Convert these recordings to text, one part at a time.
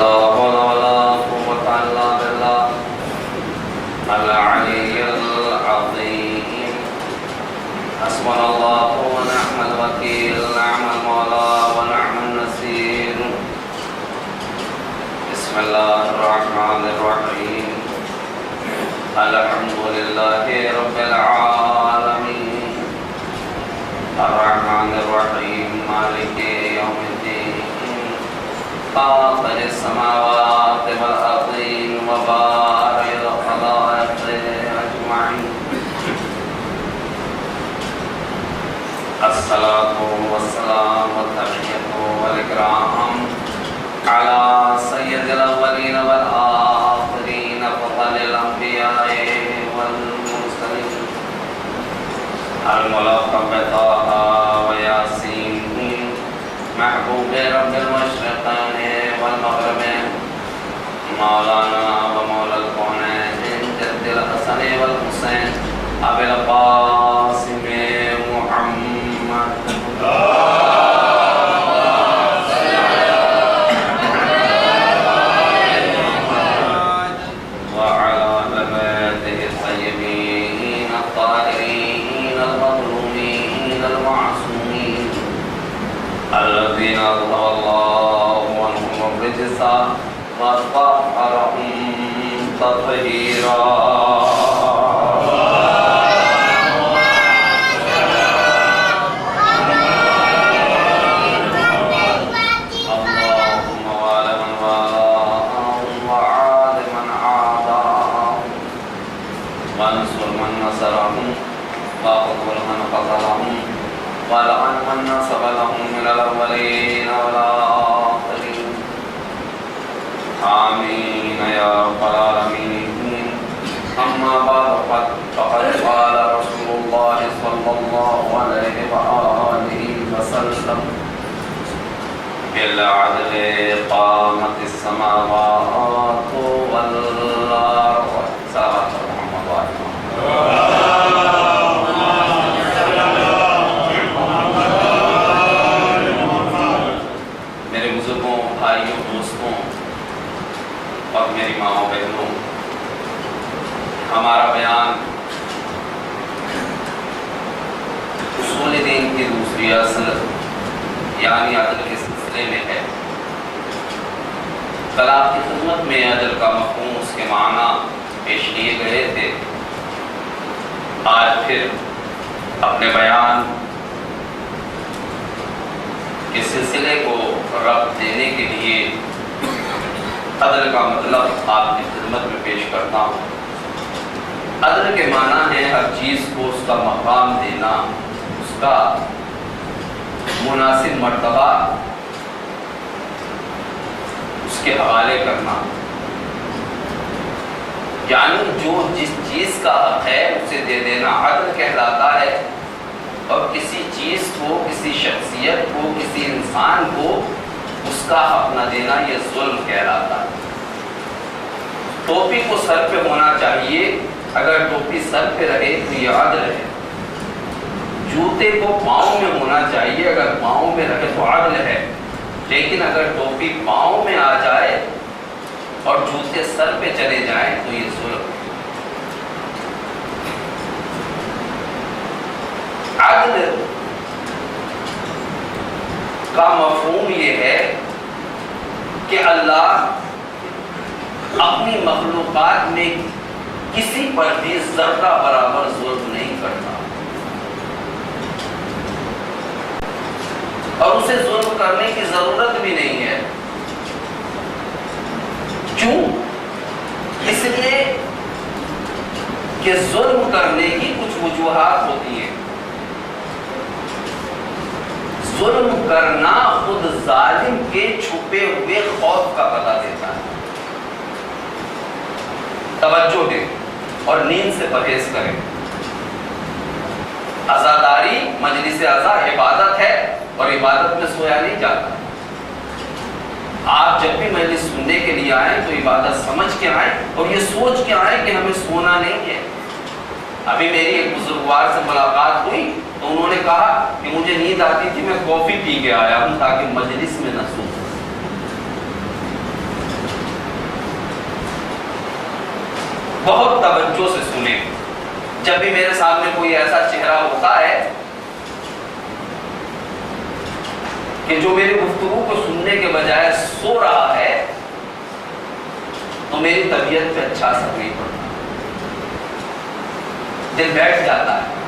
لا حول ولا قوة إلا بالله العلي العظيم. حسبنا الله ونعم الوكيل، نعم المولى ونعم النصير. بسم الله الرحمن الرحيم. الحمد لله رب العالمين، الرحمن الرحيم، مالك يوم الدين، فاطر السماوات والأرضين وبارئ الخلائق أجمعين. الصلاة والسلام والتحية والإكرام على سيد الأولين والآخرين، فضل الأنبياء والمرسلين، الملقب بطه وياسين، محبوب رب المشرقين والمغربين، مولانا ومولى الكونين، جد الحسن والحسين، أبي القاسم محمد. وعلى آله الطيبين الطاهرين المظلومين المعصومين الذين أذهب الله عنهم الرجس وطهرهم تطهيرا. ولعن من نصب لهم من الأولين والآخرين. آمين يا رب العالمين. أما بعد فقد قال رسول الله صلى الله عليه وآله وسلم: بالعدل قامت السماوات والأرض. صلوات محمد وعلى اور میری ماں و بہنوں، ہمارا بیان اصول دین کی دوسری اصل یعنی عدل کے سلسلے میں ہے. کل آپ کی خدمت میں عدل کا مفہوم، اس کے معنی پیش کیے گئے تھے. آج پھر اپنے بیان کے سلسلے کو ربط دینے کے لیے عدل کا مطلب آپ کی خدمت میں پیش کرتا ہوں. عدل کے معنی ہے ہر چیز کو اس کا مقام دینا، اس کا مناسب مرتبہ اس کے حوالے کرنا. یعنی جو جس چیز کا حق ہے اسے دے دینا عدل کہلاتا ہے. اور کسی چیز کو، کسی شخصیت کو، کسی انسان کو اس کا حق نہ دینا یہ ظلم کہلاتا ہے. ٹوپی کو سر پہ ہونا چاہیے، اگر ٹوپی سر پہ رہے تو یہ عدل ہے. جوتے کو پاؤں میں ہونا چاہیے، اگر پاؤں میں رہے تو عدل ہے. لیکن اگر ٹوپی پاؤں میں آ جائے اور جوتے سر پہ چلے جائیں تو یہ ظلم. عدل کا مفہوم یہ ہے کہ اللہ اپنی مخلوقات میں کسی پر بھی ذرہ برابر ظلم نہیں کرتا، اور اسے ظلم کرنے کی ضرورت بھی نہیں ہے. کیوں؟ اس لیے کہ ظلم کرنے کی کچھ وجوہات ہوتی ہیں. ظلم کرنا خود ظالم کے چھپے ہوئے خوف کا پتہ دیتا ہے. توجہ دیں اور نیند سے پرہیز کریں. عزاداری، مجلس عزا عبادت ہے، اور عبادت میں سویا نہیں جاتا. آپ جب بھی مجلس سننے کے لیے آئیں تو عبادت سمجھ کے آئیں اور یہ سوچ کے آئیں کہ ہمیں سونا نہیں ہے. ابھی میری ایک بزرگوار سے ملاقات ہوئی تو انہوں نے کہا کہ مجھے نیند آتی تھی، میں کافی پی کے آیا ہوں تاکہ مجلس میں نہ سوں. سنیں. جب بھی میرے سامنے کوئی ایسا چہرہ ہوتا ہے کہ جو میری گفتگو کو سننے کے بجائے سو رہا ہے تو میری طبیعت پہ اچھا اثر نہیں پڑتا, دل بیٹھ جاتا ہے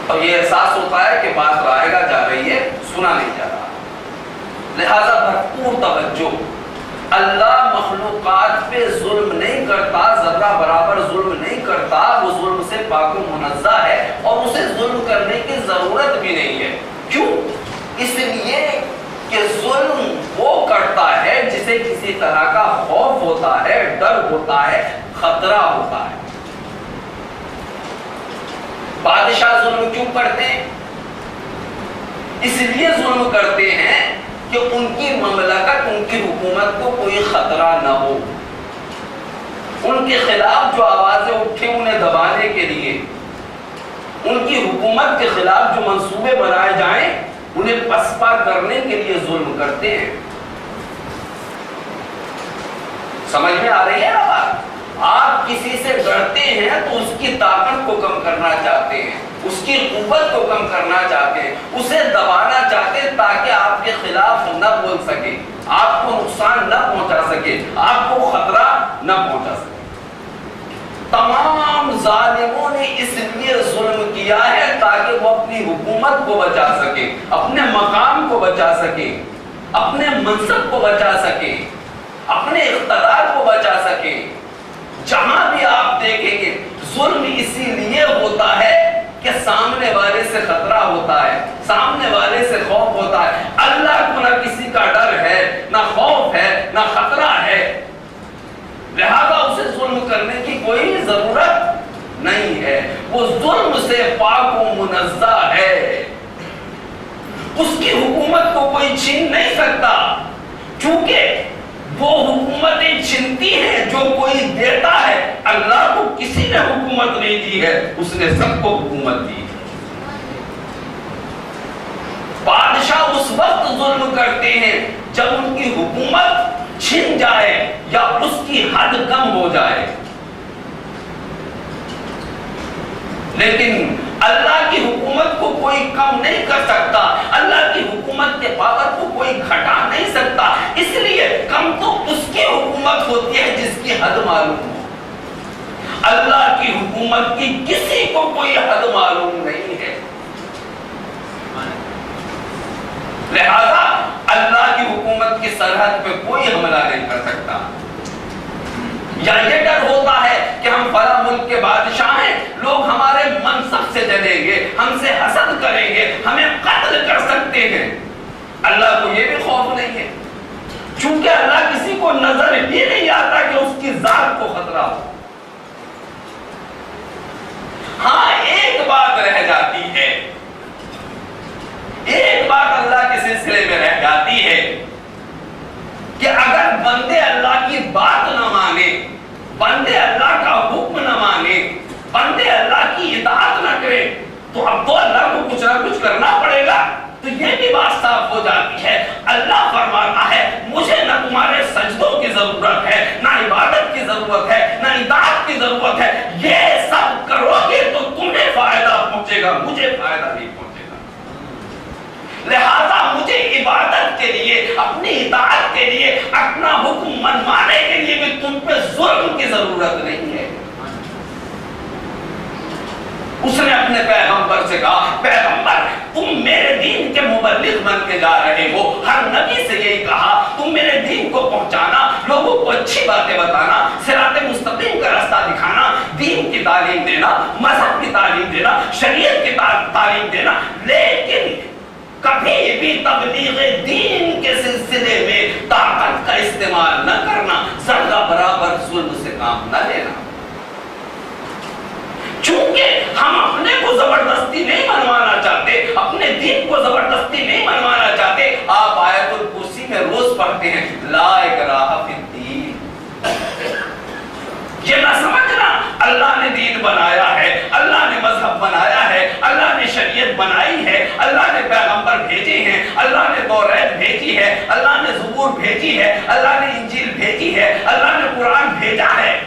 اور یہ احساس ہوتا ہے کہ بات رائے گا جا رہی ہے, سنا نہیں جا رہا. لہذا بھرپور توجہ. اللہ مخلوقات پہ ظلم نہیں کرتا, ذرہ برابر ظلم نہیں کرتا, وہ ظلم سے پاک و منزہ ہے اور اسے ظلم کرنے کی ضرورت بھی نہیں ہے. کیوں؟ اس لیے کہ ظلم وہ کرتا ہے جسے کسی طرح کا خوف ہوتا ہے, ڈر ہوتا ہے, خطرہ ہوتا ہے. بادشاہ ظلم کیوں کرتے ہیں؟ اس لیے ظلم کرتے ہیں کہ ان کی مملکت, ان کی حکومت کو کوئی خطرہ نہ ہو. ان کے خلاف جو آوازیں اٹھیں انہیں دبانے کے لیے, ان کی حکومت کے خلاف جو منصوبے بنائے جائیں انہیں پسپا کرنے کے لیے ظلم کرتے ہیں. سمجھ میں آ رہی ہے نا بات؟ آپ کسی سے ڈرتے ہیں تو اس کی طاقت کو کم کرنا چاہتے ہیں, اس کی قوت کو کم کرنا چاہتے ہیں, اسے دبانا چاہتے ہیں تاکہ آپ کے خلاف نہ بول سکے, آپ کو نقصان نہ پہنچا سکے, آپ کو خطرہ نہ پہنچا سکے. تمام ظالموں نے اس لیے ظلم کیا ہے تاکہ وہ اپنی حکومت کو بچا سکے, اپنے مقام کو بچا سکے, اپنے منصب کو بچا سکے, اپنے اقتدار کو بچا سکے. جہاں بھی آپ دیکھیں گے ظلم اسی لیے ہوتا ہے کہ سامنے والے سے خطرہ ہوتا ہے, سامنے والے سے خوف ہوتا ہے. اللہ کو نہ کسی کا ڈر ہے, نہ خوف ہے, نہ خطرہ ہے, لہذا اسے ظلم کرنے کی کوئی ضرورت نہیں ہے. وہ ظلم سے پاک و منزہ ہے, اس کی حکومت کو کوئی چھین نہیں سکتا, کیونکہ وہ حکومتیں چھنتی ہیں جو کوئی دیتا ہے. اللہ کو کسی نے حکومت نہیں دی ہے, اس نے سب کو حکومت دی ہے. بادشاہ اس وقت ظلم کرتے ہیں جب ان کی حکومت چھن جائے یا اس کی حد کم ہو جائے, لیکن اللہ کی حکومت کو کوئی کم نہیں کر سکتا, اللہ کی حکومت کے پاور کو کوئی گھٹا نہیں سکتا. اس لیے کم تو اس کی حکومت ہوتی ہے جس کی حد معلوم ہو. اللہ کی حکومت کی کسی کو کوئی حد معلوم نہیں ہے, لہذا اللہ کی حکومت کی سرحد پہ کوئی حملہ نہیں کر سکتا. یا یہ ڈر ہوتا ہے کہ ہم فلاں ملک کے بادشاہ ہیں, لوگ ہمارے منصب سے جلیں گے, ہم سے حسد کریں گے, ہمیں قتل کر سکتے ہیں. اللہ کو یہ بھی خوف نہیں ہے, چونکہ اللہ کسی کو نظر ہی نہیں آتا کہ اس کی ذات کو خطرہ ہو. ہاں ایک بات رہ جاتی ہے, ایک بات اللہ کے سلسلے میں رہ جاتی ہے کہ اگر بندے اللہ کی بات نہ مانے, بندے اللہ کا حکم نہ مانے, بندے اللہ کی اطاعت نہ کرے تو اب تو اللہ کو کچھ نہ کچھ کرنا پڑے گا. تو یہ بھی بات صاف ہو جاتی ہے. اللہ فرماتا ہے مجھے نہ تمہارے سجدوں کی ضرورت ہے, نہ عبادت کی ضرورت ہے, نہ اطاعت کی ضرورت ہے. یہ سب کرو گے تو تمہیں فائدہ پہنچے گا, مجھے فائدہ نہیں پہنچے گا. لہذا مجھے عبادت کے لیے, اپنی اطاعت کے لیے, اپنا حکم منوانے کے لیے بھی تم پہ ظلم کی ضرورت نہیں ہے. اس نے اپنے پیغمبر سے کہا پیغمبر تم میرے دین کے مبلغ بن کے جا رہے ہو. ہر نبی سے یہی کہا تم میرے دین کو پہنچانا, لوگوں کو اچھی باتیں بتانا, صراط مستقیم کا راستہ دکھانا, دین کی تعلیم دینا, مذہب کی تعلیم دینا, شریعت کی تعلیم دینا. لیکن کبھی بھی تبلیغ دین کے سلسلے میں طاقت کا استعمال نہ کرنا, ذرہ برابر ظلم سے کام نہ لینا. چونکہ ہم اپنے کو زبردستی نہیں منوانا چاہتے, اپنے دین کو زبردستی نہیں منوانا چاہتے. آپ آیت الکرسی میں روز پڑھتے ہیں لا اکراہ فی الدین. یہ نہ سمجھنا اللہ نے دین بنایا ہے, اللہ نے مذہب بنایا ہے, اللہ نے شریعت بنائی ہے, اللہ نے پیغمبر بھیجے ہیں, اللہ نے توریت بھیجی ہے, اللہ نے زبور بھیجی ہے, اللہ نے انجیل بھیجی ہے, اللہ نے قرآن بھیجا ہے.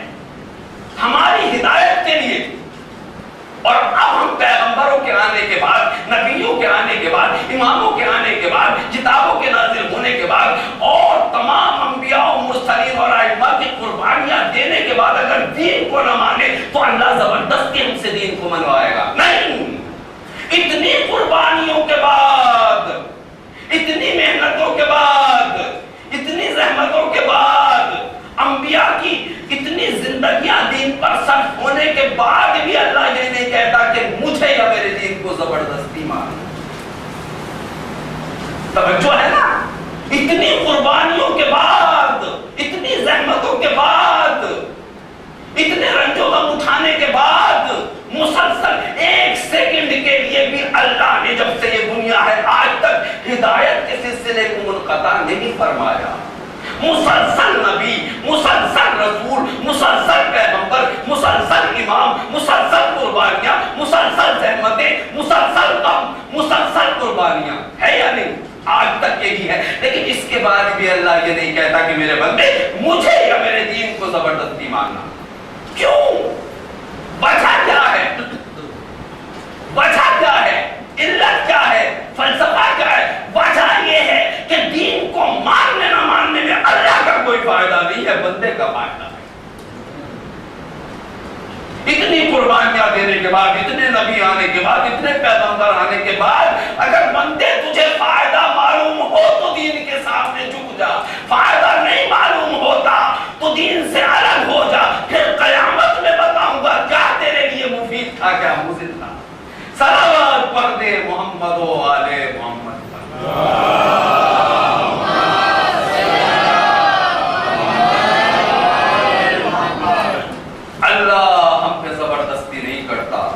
آنے کے بعد, نبیوں کے آنے کے بعد, اماموں کے آنے کے بعد, کتابوں کے نازل ہونے کے بعد اور تمام انبیاء و مرسلین اور ائمہ کی قربانیاں دینے کے بعد اگر دین کو نہ مانے تو اللہ زبردستی ہم سے دین کو منوائے گا؟ نہیں. اتنی قربانیوں کے بعد, اتنی محنتوں کے بعد, اتنی زحمتوں کے بعد, انبیاء کی اتنی زندگیاں دین پر صرف ہونے کے بعد بھی اللہ یہ نہیں کہتا کہ مجھے یا میرے دین کو زبردستی مانو. توجہ ہے نا؟ اتنی قربانیوں کے بعد, اتنی زحمتوں کے بعد, اتنے رنج و غم اٹھانے کے بعد مسلسل ایک سیکنڈ کے لیے بھی اللہ نے جب سے یہ دنیا ہے آج تک ہدایت کے سلسلے کو منقطع نہیں فرمایا. مسلسل نبی, مسلسل رسول, مسلسل پیغمبر, مسلسل امام, مسلسل قربانیاں, مسلسل زحمتیں, مسلسل غم, مسلسل قربانیاں, ہے یا نہیں؟ آج تک یہی ہے. لیکن اس کے بعد بھی اللہ یہ نہیں کہتا کہ میرے بندے مجھے یا میرے دین کو زبردستی ماننا. کیوں؟ وجہ کیا ہے؟ وجہ کیا ہے؟ علت کیا ہے؟ فلسفہ کیا ہے؟ وجہ یہ ہے کہ دین کو ماننے نہ ماننے میں اللہ کا کوئی فائدہ نہیں ہے, بندے کا فائدہ ہے. اتنی قربانیاں دینے کے بعد, اتنے نبی آنے کے بعد, اتنے پیغمبر آنے کے بعد اگر بندے تجھے فائدہ معلوم ہو تو دین کے سامنے جھک جا, فائدہ نہیں معلوم ہوتا تو دین سے الگ ہو جا, پھر قیامت میں بتاؤں گا کیا تیرے لیے مفید تھا کیا مضر تھا. صلوات پڑھ دے محمد و آل محمد پر. اللہ ہم پہ زبردستی نہیں کرتا,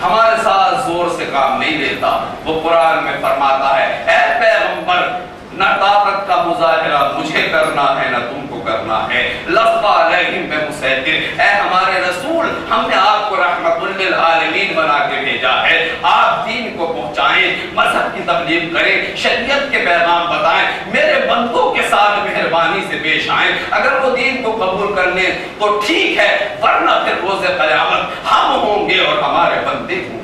ہمارے ساتھ زور سے کام نہیں لیتا. وہ قرآن میں فرماتا ہے اے پیغمبر نہ طاقت کا مظاہرہ مجھے کرنا ہے نہ تم کو کرنا ہے, لست علیہم بمسیطر. اے ہمارے رسول ہم نے آپ کو رحمت للعالمین بنا کے بھیجا ہے, آپ دین کو پہنچائیں, مذہب کی تبلیغ کریں, شریعت کے پیغام بتائیں, میرے بندوں کے ساتھ مہربانی سے پیش آئیں. اگر وہ دین کو قبول کر لیں تو ٹھیک ہے, ورنہ پھر روز قیامت ہم ہوں گے اور ہمارے بندے ہوں.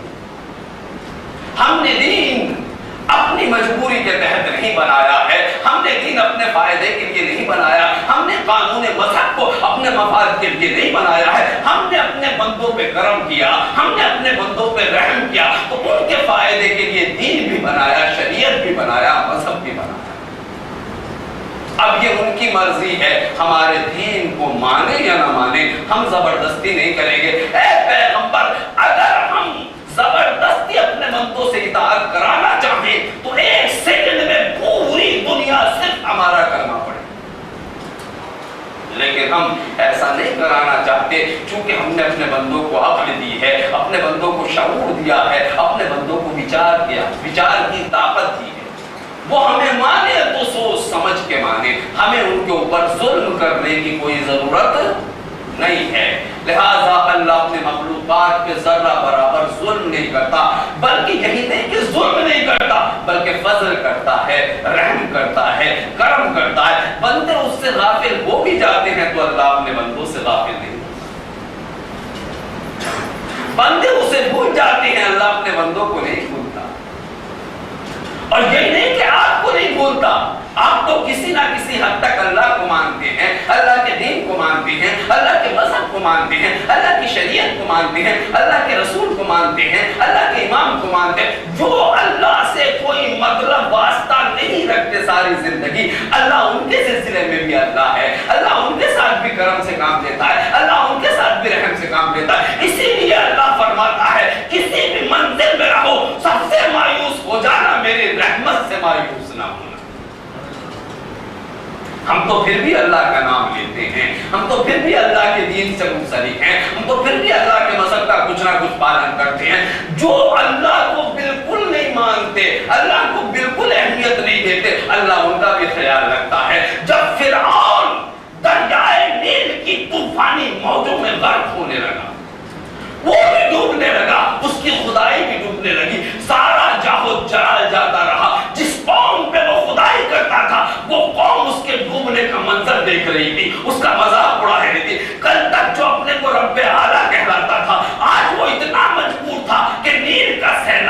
ہم نے دین اپنی مجبوری کے تحت نہیں بنایا ہے, ہم نے دین اپنے فائدے کے لیے نہیں بنایا, ہم نے قانون مذہب کو اپنے مفاد کے لیے نہیں بنایا ہے. ہم نے اپنے بندوں پہ کرم کیا, ہم نے اپنے بندوں پہ رحم کیا تو ان کے فائدے کے لیے دین بھی بنایا, شریعت بھی بنایا, مذہب بھی بنایا. اب یہ ان کی مرضی ہے ہمارے دین کو مانے یا نہ مانے, ہم زبردستی نہیں کریں گے. اے پیغمبر اگر ہم زبردستی اپنے بندوں سے اطاعت کرانا چاہیں تو ایک سیکنڈ میں پوری دنیا صرف ہمارا کرنا پڑے. لیکن ہم ایسا نہیں کرانا چاہتے چونکہ ہم نے اپنے بندوں کو عقل دی ہے, اپنے بندوں کو شعور دیا ہے, اپنے بندوں کو وچار کی طاقت دی ہے. وہ ہمیں مانے تو سوچ سمجھ کے مانے, ہمیں ان کے اوپر ظلم کرنے کی کوئی ضرورت نہیں ہے. لہذا اللہ اپنے مخلوقات کے ذرہ برابر ظلم نہیں کرتا, بلکہ یہی نہیں کہ ظلم نہیں کرتا بلکہ فضل کرتا ہے, رحم کرتا ہے, کرم کرتا ہے. بندے اس سے غافل ہو بھی جاتے ہیں تو اللہ اپنے بندوں سے غافل نہیں. بندے اسے بھول جاتے ہیں, اللہ اپنے بندوں کو نہیں بھولتا. اور یہی نہیں کہ آپ کو نہیں بھولتا, آپ تو کسی نہ کسی حد تک اللہ کو مانتے ہیں, اللہ کے دین کو مانتے ہیں, اللہ کے مذہب کو مانتے ہیں, اللہ کی شریعت کو مانتے ہیں, اللہ کے رسول کو مانتے ہیں, اللہ کے امام کو مانتے ہیں. جو اللہ سے کوئی مطلب واسطہ نہیں رکھتے ساری زندگی, اللہ ان کے سلسلے میں بھی اللہ ہے, اللہ ان کے ساتھ بھی کرم سے کام لیتا ہے, اللہ ان کے ساتھ بھی رحم سے کام لیتا ہے. اسی لیے اللہ فرماتا ہے کسی بھی منزل میں رہو سب سے مایوس ہو جانا, میری رحمت سے مایوس نہ ہونا. ہم تو پھر بھی اللہ کا نام لیتے ہیں, ہم تو پھر بھی اللہ کے دین سے منسلک ہیں, ہم تو پھر بھی اللہ کے مذہب کا کچھ نہ کچھ پالن کرتے ہیں. جو اللہ کو بالکل نہیں مانتے, اللہ کو بالکل اہمیت نہیں دیتے, اللہ ان کا بھی خیال رکھتا ہے. جب فرعون دریائے نیل کی طوفانی موجوں میں غرق ہونے لگا, وہ بھی ڈوبنے لگا, اس کی خدائی بھی ڈوبنے لگی, سارا جاہو جلال جاتا رہا. جس قوم پہ وہ خدائی کرتا تھا وہ قوم اس کے ڈوبنے کا منظر دیکھ رہی تھی, اس کا مذاق اڑا رہی تھی. کل تک جو اپنے کو رب اعلیٰ کہلاتا تھا, آج وہ اتنا مجبور تھا کہ نیل کا سیلاب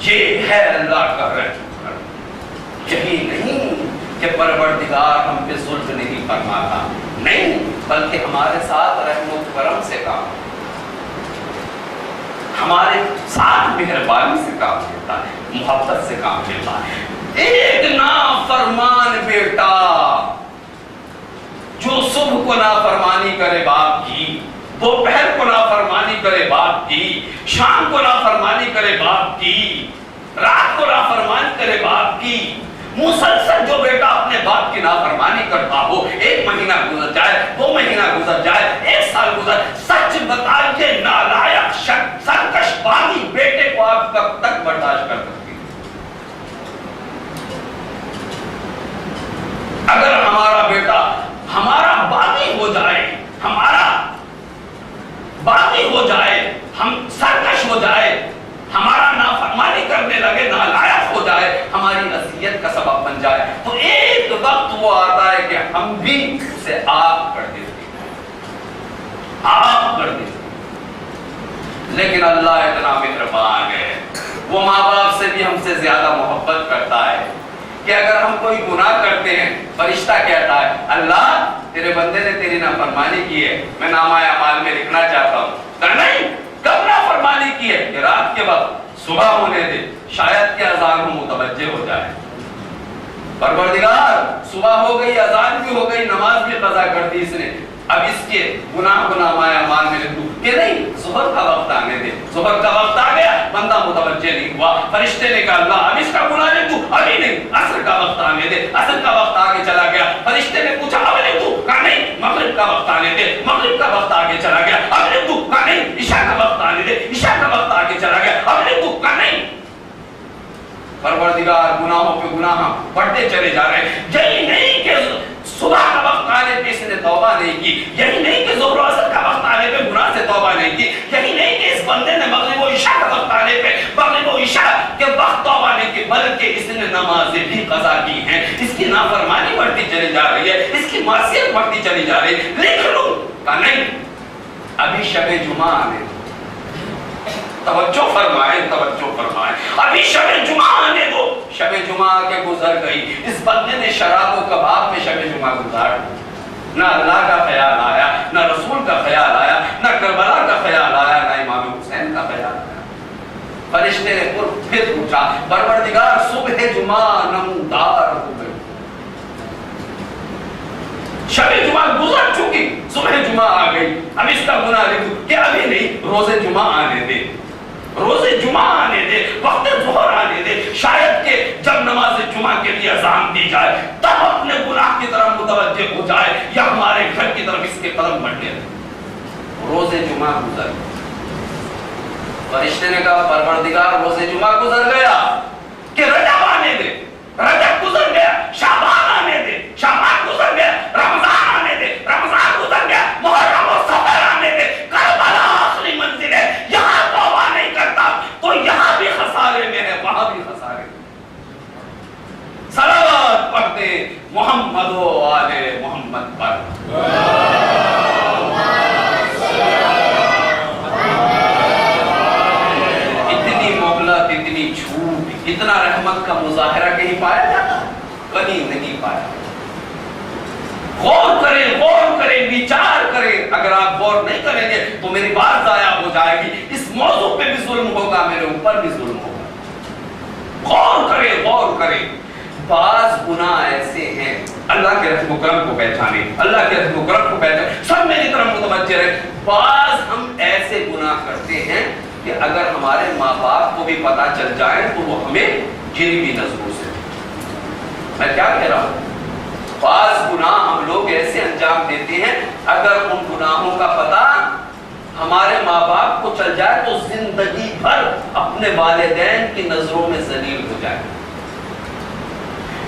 یہ ہے اللہ کا رحم کرم. یہی نہیں کہ پروردگار ہم پہ ظلم نہیں فرماتا، نہیں، بلکہ ہمارے ساتھ رحم و کرم سے کام، ہمارے ساتھ مہربانی سے کام لیتا ہے، محبت سے کام لیتا ہے. ایک نافرمان بیٹا جو صبح کو نافرمانی کرے باپ کی، دوپہر کو نافرمانی کرے باپ کی، شام کو نافرمانی کرے باپ کی، رات کو نافرمانی کرے باپ کی، مسلسل جو بیٹا اپنے باپ کی نافرمانی کرتا ہو، ایک مہینہ گزر جائے، 2 مہینہ گزر جائے، 1 سال گزر، سچ بتائیے نالائق سرکش باغی بیٹے کو آپ کب تک برداشت کر سکتے ہیں؟ اگر ہمارا بیٹا ہمارا باغی ہو جائے، ہمارا باغی ہو جائے، ہم سرکش ہو جائے، ہمارا نافرمانی کرنے لگے، نالائق ہو جائے، ہماری اذیت کا سبب بن جائے، تو ایک وقت وہ آتا ہے کہ ہم بھی اسے آپ کر دیتے ہیں، آپ کر دیتے ہیں. لیکن اللہ اتنا مہربان ہے، وہ ماں باپ سے بھی ہم سے زیادہ محبت کرتا ہے کہ اگر ہم کوئی گناہ کرتے ہیں، فرشتہ کہتا ہے اللہ تیرے بندے نے تیری نافرمانی کی ہے، میں نامہ اعمال میں لکھنا چاہتا ہوں. نہیں، کب نافرمانی کی ہے؟ کہ رات کے وقت، صبح ہونے دے، شاید کہ اذان ہو متوجہ ہو جائے. پروردگار صبح ہو گئی، اذان بھی ہو گئی، نماز بھی قضا کر دی اس نے، اب اس کے گناہ کو نامہ اعمال میں لکھ دوں کہ نہیں، ظہر کا وقت آنے دے. ظہر کا وقت آ گیا، بندہ متوجہ نہیں ہوا، فرشتے نے کہا اللہ اب اس کا گناہ لکھ دوں، ابھی نہیں. عصر کا وقت آنے دے، عصر کا وقت آگے چلا گیا، فرشتے نے پوچھا اب لکھ دوں، کہا نہیں. مغرب کا وقت آنے دے، مغرب کا وقت آگے چلا گیا، اب لکھ دوں، کہا نہیں. عشاء کا وقت آنے دے، عشاء کا وقت آگے چلا گیا، اب لکھ دوں، کہا نہیں. پروردگار گناہوں پہ گناہ بڑھتے چلے جا رہے ہیں. یہی نہیں کہ صبح کا وقت آنے پہ اس نے توبہ نہیں کی، یہی نہیں کہ ظہر و عصر کا وقت آنے پہ گناہ سے توبہ نہیں کی، یہی نہیں کہ اس بندے نے مغرب و عشاء کا وقت آنے پہ مغرب و عشاء کے وقت توبہ نہیں کی، بلکہ اس نے نمازیں بھی قضا کی ہیں. اس کی نافرمانی بڑھتی چلی جا رہی ہے، اس کی معصیت بڑھتی چلی جا رہی ہے. لکھ لوں، کہا نہیں، ابھی شب جمعہ آنے دو. توجہ فرمائیں، توجہ فرمائیں، ابھی شب جمعہ آنے دو. شب جمعہ آ کے گزر گئی، اس بندے نے شراب و کباب میں شب جمعہ گزار دی. نہ اللہ کا خیال آیا، نہ رسول کا خیال آیا، نہ کربلا کا خیال آیا، نہ امام حسین کا خیال آیا. فرشتے نے پھر پوچھا پروردگار صبح جمعہ نمودار ہو گئی، شب جمعہ گزر چکی، صبح جمعہ آ گئی، اب اس کا گناہ لکھ دوں کہ ابھی نہیں. روزے جمعہ آنے دے، روزے جمعہ آنے دے، وقت ظہر آنے دے، شاید کہ جب نماز جمعہ کے لیے اذان دی جائے تب اپنے گناہ کی طرف متوجہ ہو جائے، یا ہمارے گھر کی طرف اس کے قدم بڑھنے لگے. روزے جمعہ گزر گئے. فرشتے نے کہا پروردگار روزے جمعہ گزر گیا کہ رجب آنے دے، رجب گزر گیا، شعبان آنے دے، شعبان گزر گیا، رمضان آنے دے، رمضان گزر گیا، محرم و صفر آنے دے، کربلا آخری منزل ہے، یہاں توبہ نہیں کرتا تو یہاں بھی خسارے میں ہے، وہاں بھی خسارے میں. صلوات پڑھتے محمد و آل محمد پر. اتنی مغلط، اتنی جھوٹ، اتنا رحمت کا مظاہرہ کہیں پایا جاتا؟ کہیں نہیں پایا. غور کریں، غور کریں، وچار کریں. اگر آپ غور نہیں کریں گے تو میری بات ضائع ہو جائے گی. اس موضوع پہ بھی ظلم ہوگا، میرے اوپر بھی ظلم ہوگا. غور کریں، غور کریں. بعض گناہ ایسے ہیں، اللہ کے رحم و کرم کو پہچانے، اللہ کے رحم و کرم کو پہچانے، سب میری طرف متوجہ رہے. بعض ہم ایسے گناہ کرتے ہیں کہ اگر ہمارے ماں باپ کو بھی پتا چل جائے تو وہ ہمیں گری بھی نظروں سے. میں کیا کہہ رہا ہوں؟ بعض گناہ ہم لوگ ایسے انجام دیتے ہیں اگر ان گناہوں کا پتہ ہمارے ماں باپ کو چل جائے تو زندگی بھر اپنے والدین کی نظروں میں ذلیل ہو جائے.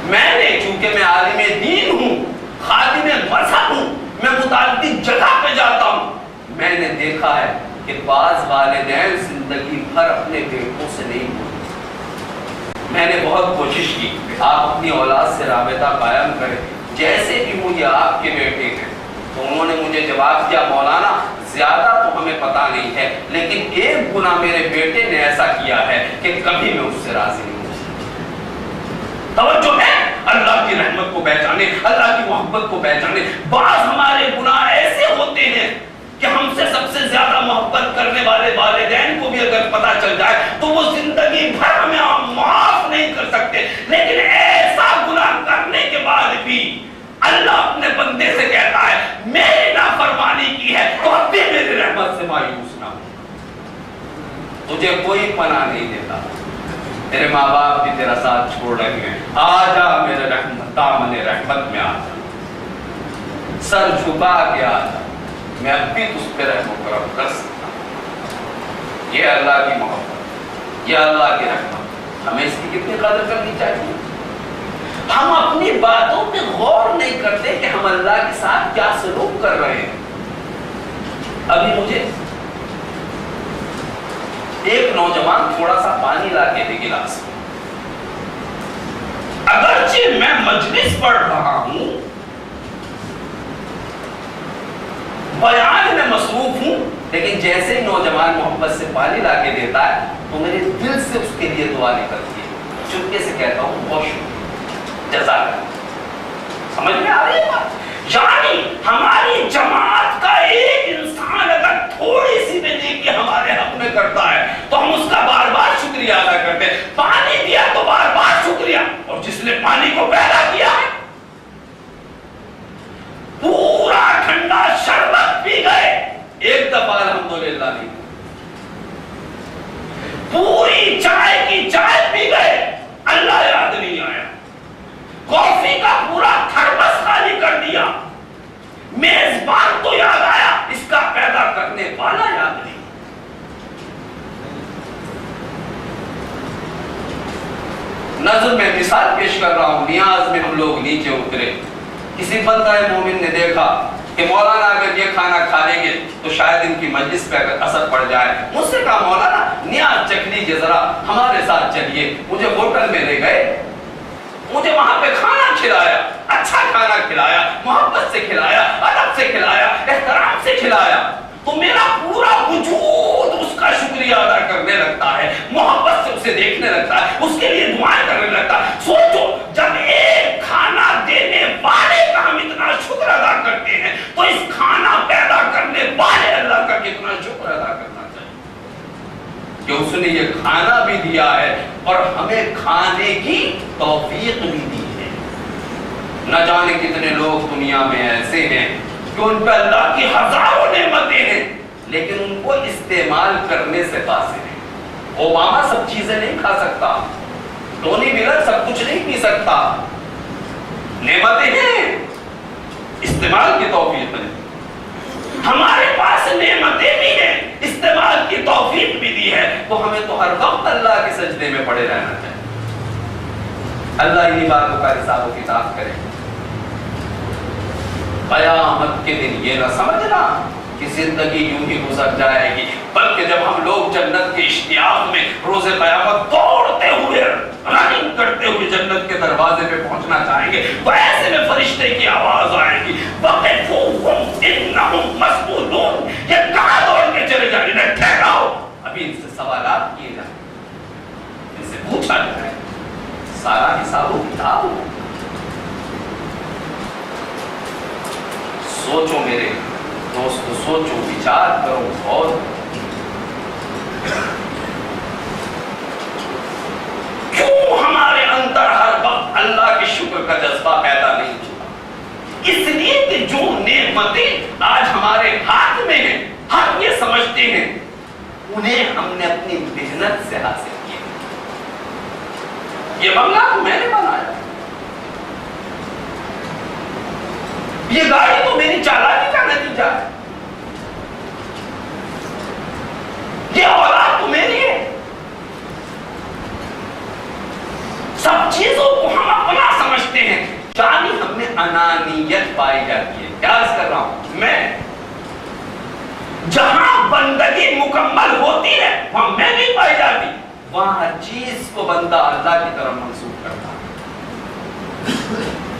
میں نے چونکہ میں عالم دین ہوں، خادم مذہب ہوں، میں متعدد جگہ پہ جاتا ہوں، میں نے دیکھا ہے کہ بعض والدین زندگی بھر اپنے بیٹوں سے نہیں بولتے. میں نے بہت کوشش کی آپ اپنی اولاد سے رابطہ قائم کریں، جیسے بھی وہ یہ آپ کے بیٹے ہیں. تو انہوں نے مجھے جواب دیا مولانا زیادہ تو ہمیں پتا نہیں ہے، لیکن ایک گناہ میرے بیٹے نے ایسا کیا ہے کہ کبھی میں اس سے راضی نہیں ہوں۔ توجہ ہے اللہ کی رحمت کو پہچانے، اللہ کی محبت کو پہچانے۔ بعض ہمارے گناہ ایسے ہوتے ہیں کہ ہم سے سب سے زیادہ محبت کرنے والے والدین کو بھی اگر پتا چل جائے تو وہ زندگی بھر ہمیں معاف نہیں کر سکتے، لیکن ایسا گناہ کرنے کے بعد بھی اللہ اپنے بندے سے کہتا ہے میری نافرمانی کی ہے تو اب بھی میری رحمت سے مایوس نہ ہو، تجھے کوئی پناہ نہیں دیتا، تیرے ماں باپ بھی تیرا ساتھ چھوڑ رہے ہیں، آجا میرے رحمت دامن رحمت میں آجا، سر جھکا کے آجا، میں اب بھی تجھ پہ رحم و کرم کر سکتا ہوں۔ یہ اللہ کی محبت، یہ اللہ کی رحمت، ہمیں اس کی کتنی قدر کرنی چاہیے۔ ہم اپنی باتوں پہ غور نہیں کرتے کہ ہم اللہ کے ساتھ کیا سلوک کر رہے ہیں۔ ابھی مجھے ایک نوجوان تھوڑا سا پانی لا کے دے گلاس، اگرچہ میں مجلس پڑھ رہا ہوں، بیان میں مصروف ہوں، لیکن جیسے ہی نوجوان محبت سے پانی لا کے دیتا ہے تو میرے دل سے اس کے لیے دعا نکلتی ہے، چپکے سے کہتا ہوں بہت شکریہ، جزاک اللہ۔ سمجھ میں آ رہی ہے بات؟ یعنی ہماری جماعت کا ایک انسان اگر تھوڑی سی بھی نیکی ہمارے حق میں کرتا ہے تو ہم اس کا بار بار شکریہ ادا کرتے ہیں۔ پانی دیا تو بار بار شکریہ، اور جس نے پانی کو پیدا کیا ہے پورا ٹھنڈا شربت پی گئے، ایک دفعہ الحمدللہ نہیں، پوری چائے کی چائے پی گئے، اللہ یاد نہیں آیا، کافی کا پورا تھرمس خالی کر دیا، میزبان تو یاد آیا، اس کا پیدا کرنے والا یاد نہیں۔ نظر میں مثال پیش کر رہا ہوں، نیاز میں ہم لوگ نیچے اترے، کسی بندہ مومن نے دیکھا کہ مولانا اگر یہ کھانا کھا لیں گے تو شاید ان کی مجلس پہ اگر اثر پڑ جائے، مجھ سے کہا مولانا نیاز چکھ لیجیے ذرا، ہمارے ساتھ چلیے، مجھے ہوٹل میں لے گئے، مجھے وہاں پہ کھانا کھلایا، اچھا کھانا کھلایا، محبت سے کھلایا، ادب سے کھلایا، احترام سے کھلایا، تو میرا پورا وجود اس کا شکریہ ادا کرنے لگتا ہے، محبت سے اسے دیکھنے لگتا ہے، اس کے لیے دعائیں کرنے لگتا ہے۔ سوچو جب ایک کھانا دینے والے کا ہم اتنا شکر ادا کرتے ہیں تو اس کھانا پیدا کرنے والے اللہ کا کتنا شکر ادا کرنا چاہیے کہ اس نے یہ کھانا بھی دیا ہے اور ہمیں کھانے کی توفیق بھی دی ہے۔ نہ جانے کتنے لوگ دنیا میں ایسے ہیں کہ ان پہ اللہ کی ہزاروں نعمتیں ہیں لیکن ان کو استعمال کرنے سے قاصر ہیں۔ اوباما سب چیزیں نہیں کھا سکتا، ٹونی ملر سب کچھ نہیں پی سکتا، نعمتیں ہیں، استعمال کی توفیق ہے۔ ہمارے پاس نعمتیں بھی ہیں، استعمال کی توفیق بھی دی ہے، تو ہمیں تو ہر وقت اللہ کے سجدے میں پڑے رہنا چاہیے۔ اللہ انہی باتوں کا حساب و کتاب کرے۔ قیامت کے دن یہ نہ سمجھنا کہ زندگی یوں ہی گزر جائے گی، بلکہ جب ہم لوگ جنت کے اشتیاق میں روز قیامت دوڑتے ہوئے رننگ کرتے ہوئے جنت کے دروازے پہ پہنچنا چاہیں گے تو ایسے میں فرشتے کی آواز آئے گی، وَقِفُوهُمْ إِنَّهُمْ مَسْئُولُونَ، یہ کہاں دوڑ کے چلے جائیں گے؟ ٹھہراؤ، ابھی ان سے سوالات کیے جائیں، ان سے پوچھا جائے، سارا حساب و کتاب ہو۔ سوچو میرے دوست، سوچو، وچار کرو، غور کیوں ہمارے اندر ہر وقت اللہ کے شکر کا جذبہ پیدا نہیں ہوتا؟ اس لیے کہ جو نعمتیں آج ہمارے ہاتھ میں ہیں ہم یہ سمجھتے ہیں انہیں ہم نے اپنی محنت سے حاصل کیا۔ یہ بنگلہ تو میں نے بنایا، یہ گاڑی تو میری چالاکی کا نتیجہ ہے، یہ اولاد تو میری ہے۔ سب چیزوں کو ہم اپنا سمجھتے ہیں، یعنی ہم میں انانیت پائی جاتی ہے۔ کیا عرض کر رہا ہوں میں؟ جہاں بندگی مکمل ہوتی ہے وہاں میں نہیں پائی جاتی، وہاں ہر چیز کو بندہ اللہ کی طرف منسوخ کرتا ہے۔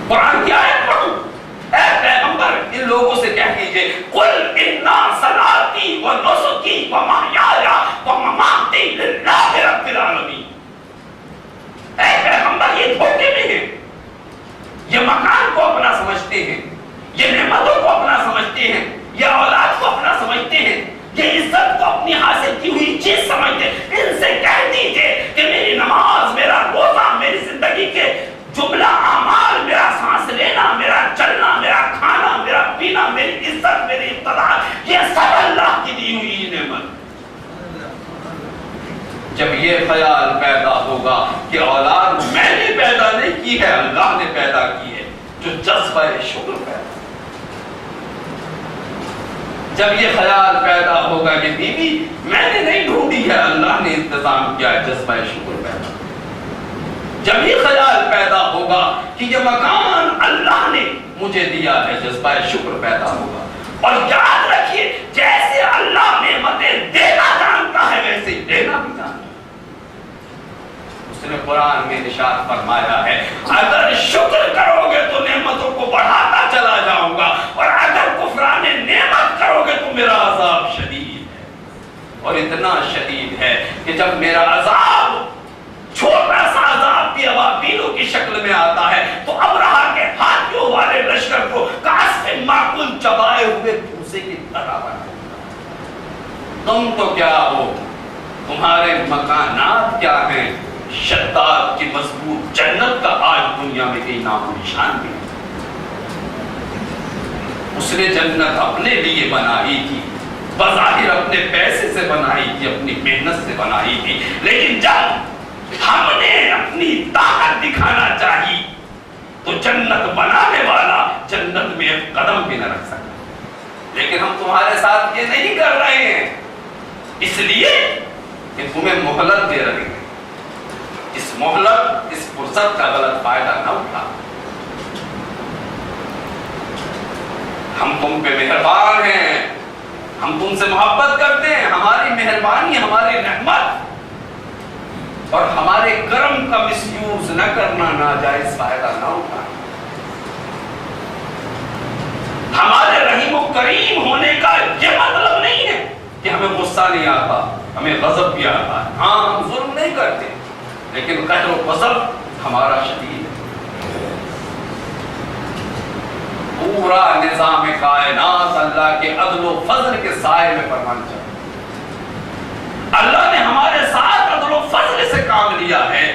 قرآن کی آیت پڑھوں، اے پیغمبر ان لوگوں سے کہہ دیجئے قل انا صلاتی و نسکی و محیایا و مماتی للہ رب العالمین. اے پیغمبر یہ دھوکے میں ہیں، یہ مکان کو اپنا سمجھتے ہیں، یہ نعمتوں کو اپنا سمجھتے ہیں، یہ اولاد کو اپنا سمجھتے ہیں، یہ عزت کو اپنی حاصل کی ہوئی چیز سمجھتے ہیں. ان سے کہہ دیجئے کہ میری نماز، میرا روزہ، میری زندگی کے جملہ اعمال، میرا سانس لینا، میرا چلنا، میرا کھانا، میرا پینا، میری عزت، میری اقتدار، یہ سب اللہ کی دی ہوئی نعمت. جب یہ خیال پیدا ہوگا کہ اولاد میں نے پیدا نہیں کی ہے، اللہ نے پیدا کی ہے، جو جذبہ شکر پیدا. جب یہ خیال پیدا ہوگا کہ بیوی میں نے نہیں ڈھونڈی ہے، اللہ نے انتظام کیا ہے، جذبہ شکر پیدا. جب یہ خیال پیدا ہوگا کہ یہ مکان اللہ نے مجھے دیا ہے، جذبہ شکر پیدا ہوگا. اور یاد رکھیے جیسے اللہ نعمتیں دینا جانتا ہے ویسے ہی دینا بھی جانتا ہے. اس نے قرآن میں ارشاد فرمایا ہے اگر شکر کرو گے تو نعمتوں کو بڑھاتا چلا جاؤں گا، اور اگر کفران نعمت کرو گے تو میرا عذاب شدید ہے. اور اتنا شدید ہے کہ جب میرا عذاب چھوٹا سا عذاب بھی ابابیلوں کی شکل میں آتا ہے تو ابرہہ کے ہاتھیوں والے لشکر کو کاسف معقول چبائے ہوئے بھوسے کی طرح بنا. تم تو کیا ہو، تمہارے مکانات کیا ہیں، شداد کی مضبوط جنت کا آج دنیا میں کہیں نام و نشان بھی. اس نے جنت اپنے لیے بنائی تھی، بظاہر اپنے پیسے سے بنائی تھی، اپنی محنت سے بنائی تھی، لیکن جب ہم نے اپنی طاقت دکھانا چاہی تو جنت بنانے والا جنت میں ایک قدم بھی نہ رکھ سکتا. لیکن ہم تمہارے ساتھ یہ نہیں کر رہے ہیں اس لیے کہ تمہیں مہلت دے رہے ہیں. اس مہلت، اس فرصت کا غلط فائدہ نہ اٹھا. ہم تم پہ مہربان ہیں، ہم تم سے محبت کرتے ہیں. ہماری مہربانی، ہماری رحمت اور ہمارے کرم کا مس یوز نہ کرنا، ناجائز فائدہ نہ اٹھانا. ہمارے رحیم و کریم ہونے کا یہ مطلب نہیں ہے کہ ہمیں غصہ نہیں آتا، ہمیں غضب بھی آتا ہے. ہاں ہم ظلم نہیں کرتے، لیکن قہر و غضب ہمارا شدید ہے. پورا نظام کائنات اللہ کے عدل و فضل کے سائے میں فرمان چاہتا. اللہ نے ہمارے ساتھ عدل و فضل سے کام لیا ہے،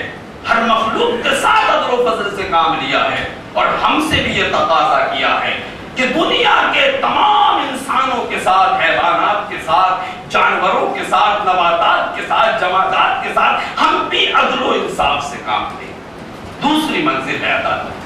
ہر مخلوق کے ساتھ عدل و فضل سے کام لیا ہے، اور ہم سے بھی یہ تقاضا کیا ہے کہ دنیا کے تمام انسانوں کے ساتھ، حیوانات کے ساتھ، جانوروں کے ساتھ، نباتات کے ساتھ، جمادات کے ساتھ ہم بھی عدل و انصاف سے کام لیں. دوسری منزل ہے عدالت.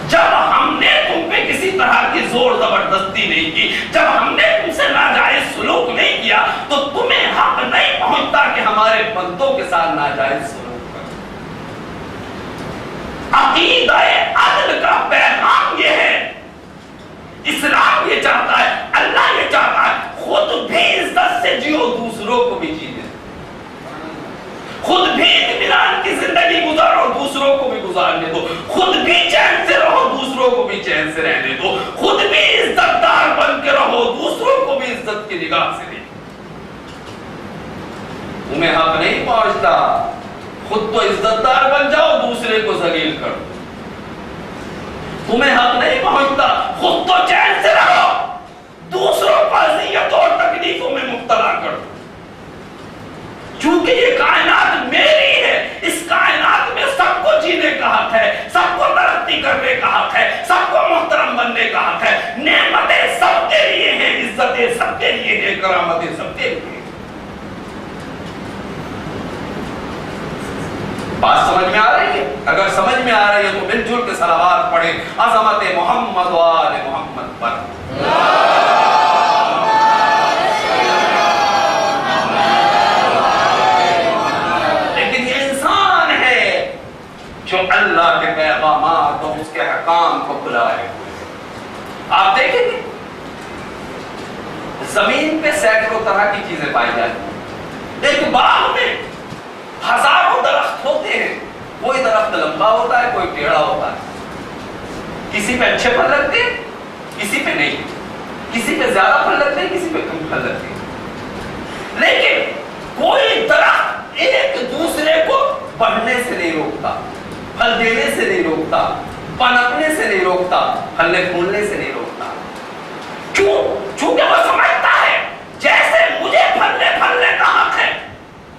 جب ہم نے تم پہ کسی طرح کی زور زبردستی نہیں کی، جب ہم نے تم سے ناجائز سلوک نہیں کیا، تو تمہیں حق نہیں پہنچتا کہ ہمارے بندوں کے ساتھ ناجائز سلوک کرو. عقیدہ عدل کا پیغام یہ ہے، اسلام یہ چاہتا ہے، اللہ یہ چاہتا ہے خود بھی عزت سے جیو، دوسروں کو بھی جینے. خود بھی اطمینان کی زندگی گزارو، دوسروں کو بھی گزارنے دو. خود بھی چین سے رہو، دوسروں کو بھی چین سے رہنے دو. خود بھی عزت دار بن کے رہو، دوسروں کو بھی عزت کی نگاہ سے دیکھو. تمہیں حق نہیں پہنچتا، خود تو عزت دار بن جاؤ، دوسرے کو ذلیل کرو. تمہیں حق نہیں پہنچتا، خود تو چین سے رہو، دوسروں کو اذیتوں اور تکلیفوں میں مبتلا کرو. چونکہ یہ کائنات میری ہے، اس کائنات میں سب کو جینے کا حق ہے، سب کو ترقی کرنے کا حق ہے، سب کو محترم بننے کا حق ہے. نعمتیں سب کے لیے ہیں، عزتیں سب کے لیے ہیں، کرامتیں سب کے لیے ہیں. بات سمجھ میں آ رہی ہے؟ اگر سمجھ میں آ رہی ہے تو مل جل کے صلوات پڑھیں عظمت محمد و آل محمد پر. جو اللہ کے پیغامات اور اس کے حکام کو بلائے ہوئے. آپ دیکھیں گے زمین پہ سینکڑوں طرح کی چیزیں پائی جاتی ہیں. ایک باغ میں ہزاروں درخت ہوتے ہیں، کوئی درخت لمبا ہوتا ہے، کوئی ٹیڑھا ہوتا ہے. کسی پہ اچھے پھل لگتے ہیں، کسی پہ نہیں، کسی پہ زیادہ پھل لگتے ہیں، کسی پہ کم پھل لگتے ہیں، لیکن کوئی درخت ایک دوسرے کو بڑھنے سے نہیں روکتا، پھل دینے سے نہیں روکتا، پنپنے سے نہیں روکتا، پھلنے پھولنے سے نہیں روکتا. کیوں؟ چونکہ وہ سمجھتا ہے جیسے مجھے پھلنے کا حق ہے،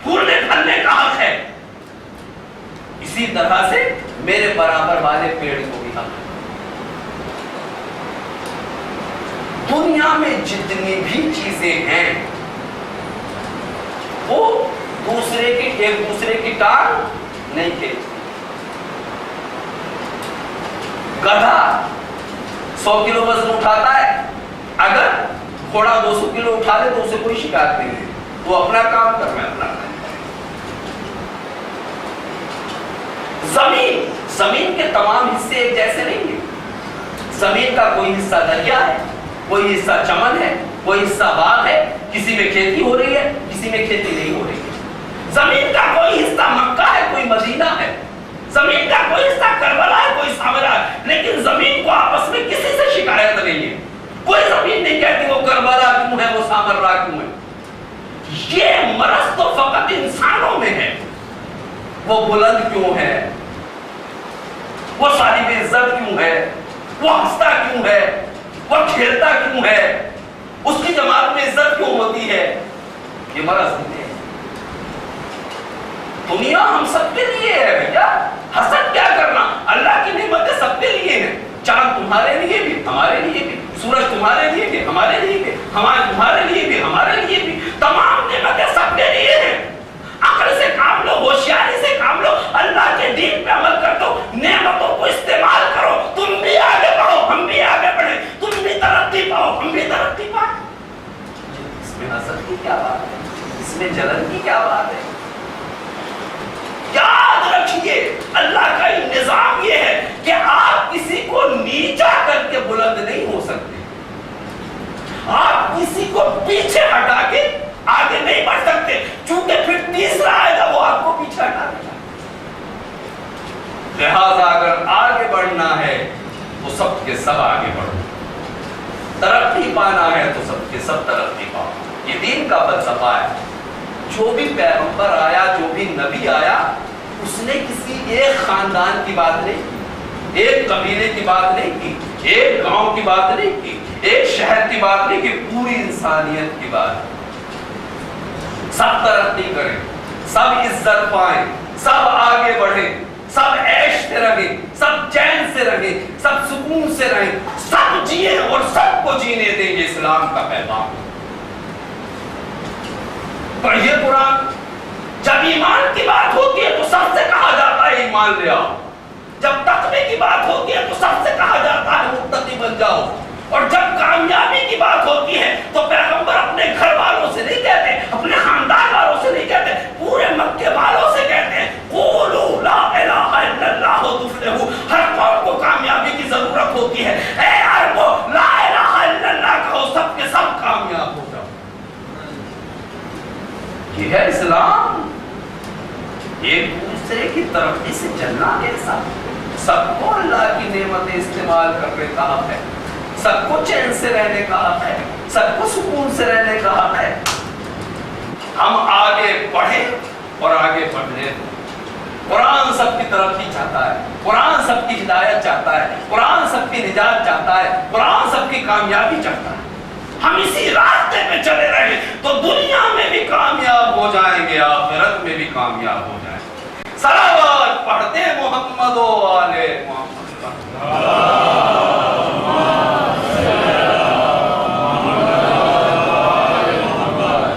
پھولنے پھلنے کا حق ہے، اسی طرح سے میرے برابر والے پیڑ کو بھی حق ہے. دنیا میں جتنی بھی چیزیں ہیں وہ ایک دوسرے کی ٹانگ نہیں کھینچتی. گدھا 100 کلو وزن اٹھاتا ہے، اگر گھوڑا 200 کلو اٹھا لے تو اسے کوئی شکایت نہیں ہے، وہ اپنا کام کر رہا ہے، اپنا کام. زمین کے تمام حصے ایک جیسے نہیں ہیں. زمین کا کوئی حصہ دریا ہے، کوئی حصہ چمن ہے، کوئی حصہ باغ ہے، کسی میں کھیتی ہو رہی ہے، کسی میں کھیتی نہیں ہو رہی ہے. زمین کا کوئی حصہ مکہ ہے، کوئی مدینہ ہے، زمین کا کوئی حصہ کربلا ہے، کوئی سامرا ہے، لیکن زمین کو آپس میں کسی سے شکایت نہیں ہے. کوئی زمین نہیں کہتی وہ کربلا کیوں ہے، وہ سامرا کیوں ہے. یہ مرض تو فقط انسانوں میں ہے. وہ بلند کیوں ہے، وہ صاحب عزت کیوں ہے، وہ ہنستا کیوں ہے، وہ کھیلتا کیوں ہے، اس کی جماعت میں عزت کیوں ہوتی ہے، یہ مرض نہیں ہے. دنیا ہم سب کے لیے ہے بھیا، حسد کیا کرنا، اللہ کی نعمتیں سب کے لیے ہیں. چاند تمہارے لیے بھی، ہمارے لیے بھی، سورج تمہارے لیے بھی، ہمارے لیے بھی، تمہارے لیے بھی، ہمارے لیے بھی، تمام نعمتیں سب کے لیے ہیں. عقل سے کام لو، ہوشیاری سے کام لو، اللہ کے دین پہ عمل کر دو، نعمتوں کو استعمال کرو. تم بھی آگے بڑھو، ہم بھی آگے بڑھیں، تم بھی ترقی پاؤ، ہم بھی ترقی پائیں. اس میں حسد کی کیا بات ہے، اس میں جلن کی کیا بات ہے. یاد رکھیے اللہ کا نظام یہ ہے کہ آپ کسی کو نیچا کر کے بلند نہیں ہو سکتے، آپ کسی کو پیچھے ہٹا کے آگے نہیں بڑھ سکتے، چونکہ پھر تیسرا آئے گا وہ آپ کو پیچھے ہٹا دے گا. لہذا اگر آگے بڑھنا ہے تو سب کے سب آگے بڑھو، ترقی پانا ہے تو سب کے سب ترقی پاؤ. یہ دین کا فلسفہ ہے. جو بھی پیغمبر آیا، جو بھی نبی آیا، اس نے کسی ایک خاندان کی بات نہیں کی، ایک قبیلے کی بات نہیں کی، ایک گاؤں کی بات نہیں کی، ایک شہر کی بات نہیں کی، پوری انسانیت کی بات. سب ترقی کریں، سب عزت پائیں، سب آگے بڑھیں، سب عیش سے رہیں، سب چین سے رہیں، سب سکون سے رہیں، سب جیئیں اور سب کو جینے دیں. یہ اسلام کا پیغام. پڑھیے قرآن. جب ایمان کی بات ہوتی ہے تو سب سے کہا جاتا ہے ایمان لے آؤ، جب تقوی کی بات ہوتی ہے تو سب سے کہا جاتا ہے متقی بن جاؤ، اور جب کامیابی کی بات ہوتی ہے تو پیغمبر اپنے گھر والوں سے نہیں کہتے، اپنے خاندان والوں سے نہیں کہتے، پورے مکے والوں سے کہتے ہیں قولوا لا الہ الا اللہ تفلحوا. ہر قوم کو کامیابی کی ضرورت ہوتی ہے. اے عربو لا الہ الا اللہ کہو، سب کے سب کامیاب ہو جاؤ. یہ ہے اسلام. ایک دوسرے کی ترقی سے چلنا کیسا، سب کو اللہ کی نعمتیں استعمال کرنے کا حق ہے، سب کو چین سے رہنے کا حق ہے، سب کو سکون سے رہنے کا حق ہے. ہم آگے بڑھیں اور آگے بڑھنے. قرآن سب کی ترقی چاہتا ہے، قرآن سب کی ہدایت چاہتا ہے، قرآن سب کی نجات چاہتا ہے، قرآن سب کی کامیابی چاہتا ہے. ہم اسی راستے میں چلے رہے تو دنیا میں بھی کامیاب ہو جائیں گے، آخرت میں بھی کامیاب ہو جائیں گے. صلوات پڑھتے محمد و آلِ محمد.